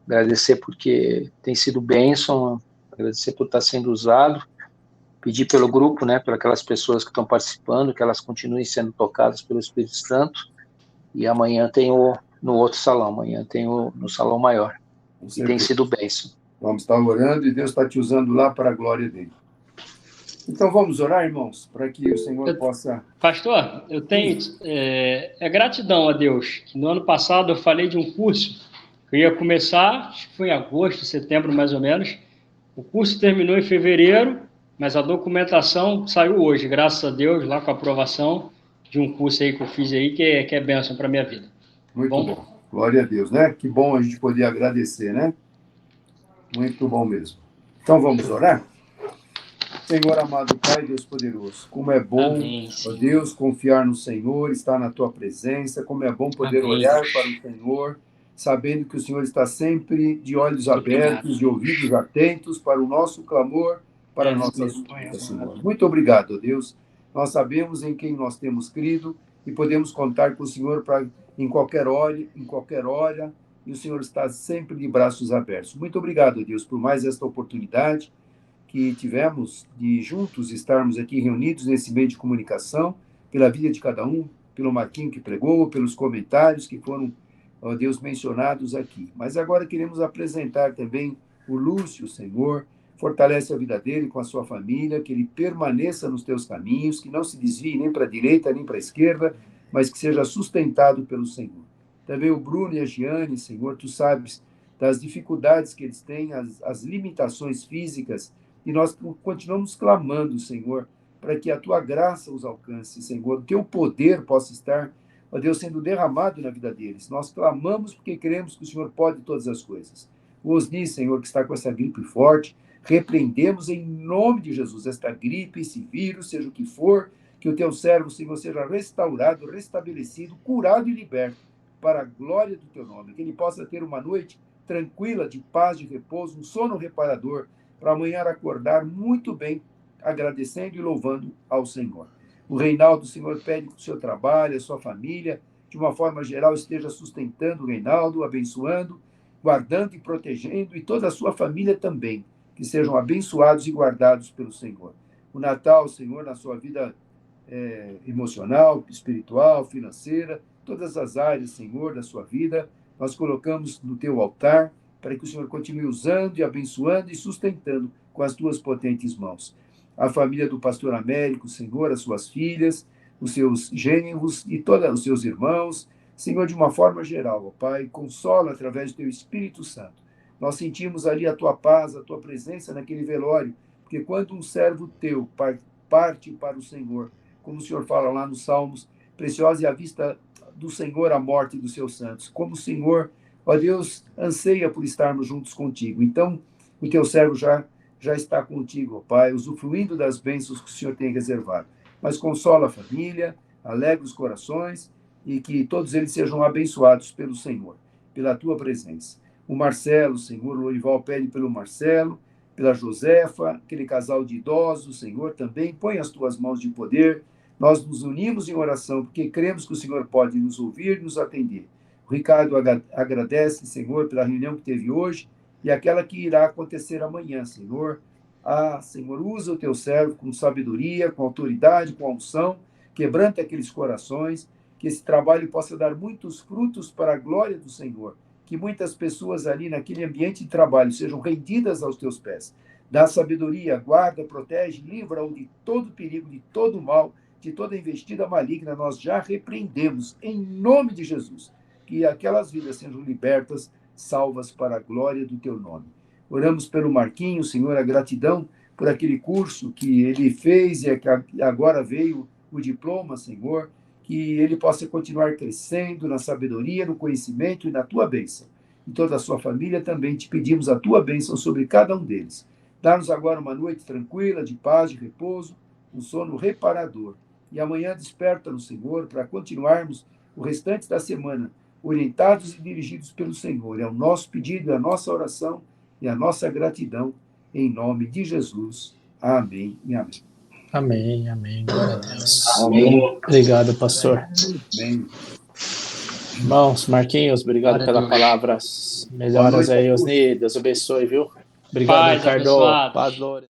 Agradecer porque tem sido bênção, agradecer por estar sendo usado. Pedir pelo grupo, né, por aquelas pessoas que estão participando, que elas continuem sendo tocadas pelo Espírito Santo. E amanhã tem no outro salão, amanhã tem no salão maior. E tem sido bênção. Vamos estar orando e Deus está te usando lá para a glória dele. Então vamos orar, irmãos, para que o Senhor possa... Pastor, eu tenho gratidão a Deus. No ano passado eu falei de um curso que eu ia começar, acho que foi em agosto, setembro mais ou menos. O curso terminou em fevereiro, mas a documentação saiu hoje, graças a Deus, lá com a aprovação de um curso aí que eu fiz aí, que é bênção para a minha vida. Muito bom. Glória a Deus, né? Que bom a gente poder agradecer, né? Muito bom mesmo. Então vamos orar? Senhor amado Pai, Deus poderoso, como é bom, Amém, ó Deus, confiar no Senhor, estar na Tua presença, como é bom poder Amém. olhar para o Senhor, sabendo que o Senhor está sempre de olhos abertos, de ouvidos atentos para o nosso clamor, para a nossa súplica, Senhor. Muito obrigado, ó Deus. Nós sabemos em quem nós temos crido e podemos contar com o Senhor para em qualquer hora, e o Senhor está sempre de braços abertos. Muito obrigado, Deus, por mais esta oportunidade que tivemos de juntos estarmos aqui reunidos nesse meio de comunicação, pela vida de cada um, pelo Marquinho que pregou, pelos comentários que foram, ó Deus, mencionados aqui. Mas agora queremos apresentar também o Lúcio, Senhor, fortalece a vida dele com a sua família, que ele permaneça nos teus caminhos, que não se desvie nem para a direita nem para a esquerda, mas que seja sustentado pelo Senhor. Também o Bruno e a Giane, Senhor, tu sabes das dificuldades que eles têm, as limitações físicas, e nós continuamos clamando, Senhor, para que a Tua graça os alcance, Senhor, o Teu poder possa estar, ó Deus, sendo derramado na vida deles. Nós clamamos porque cremos que o Senhor pode todas as coisas. O Osni, Senhor, que está com essa gripe forte, repreendemos em nome de Jesus esta gripe, esse vírus, seja o que for, que o Teu servo, Senhor, seja restaurado, restabelecido, curado e liberto, para a glória do Teu nome. Que ele possa ter uma noite tranquila, de paz, de repouso, um sono reparador, para amanhã acordar muito bem, agradecendo e louvando ao Senhor. O Reinaldo, o Senhor pede que o seu trabalho, a sua família, de uma forma geral, esteja sustentando o Reinaldo, abençoando, guardando e protegendo, e toda a sua família também, que sejam abençoados e guardados pelo Senhor. O Natal, Senhor, na sua vida emocional, espiritual, financeira, todas as áreas, Senhor, da sua vida, nós colocamos no teu altar, para que o Senhor continue usando e abençoando e sustentando com as tuas potentes mãos. A família do pastor Américo, Senhor, as suas filhas, os seus genros e todos os seus irmãos, Senhor, de uma forma geral, ó Pai, consola através do teu Espírito Santo. Nós sentimos ali a tua paz, a tua presença naquele velório, porque quando um servo teu parte para o Senhor, como o Senhor fala lá nos Salmos, preciosa é a vista do Senhor a morte dos seus santos, como o Senhor, ó Deus, anseia por estarmos juntos contigo. Então, o teu servo já está contigo, ó Pai, usufruindo das bênçãos que o Senhor tem reservado. Mas consola a família, alegra os corações e que todos eles sejam abençoados pelo Senhor, pela tua presença. O Marcelo, Senhor, o Lorival pede pelo Marcelo, pela Josefa, aquele casal de idosos, Senhor, também põe as tuas mãos de poder. Nós nos unimos em oração, porque cremos que o Senhor pode nos ouvir e nos atender. O Ricardo agradece, Senhor, pela reunião que teve hoje e aquela que irá acontecer amanhã, Senhor. Senhor, usa o teu servo com sabedoria, com autoridade, com unção, quebranta aqueles corações, que esse trabalho possa dar muitos frutos para a glória do Senhor, que muitas pessoas ali naquele ambiente de trabalho sejam rendidas aos teus pés. Dá sabedoria, guarda, protege, livra-o de todo perigo, de todo mal, de toda investida maligna. Nós já repreendemos em nome de Jesus. Que aquelas vidas sejam libertas, salvas para a glória do teu nome. Oramos pelo Marquinho, Senhor, a gratidão por aquele curso que ele fez e agora veio o diploma, Senhor, que ele possa continuar crescendo na sabedoria, no conhecimento e na tua bênção. E toda a sua família também te pedimos a tua bênção sobre cada um deles. Dá-nos agora uma noite tranquila, de paz, de repouso, um sono reparador. E amanhã desperta-nos, Senhor, para continuarmos o restante da semana orientados e dirigidos pelo Senhor. É o nosso pedido, é a nossa oração e a nossa gratidão, em nome de Jesus. Amém e amém. Amém, amém. Glória a Deus. Amém. Obrigado, pastor. Amém. Irmãos, Marquinhos, obrigado Glória a pelas Deus. palavras. Melhoras aí, Osni. Deus abençoe, viu? Obrigado, Paz, Ricardo. abençoados. Paz, Lourdes.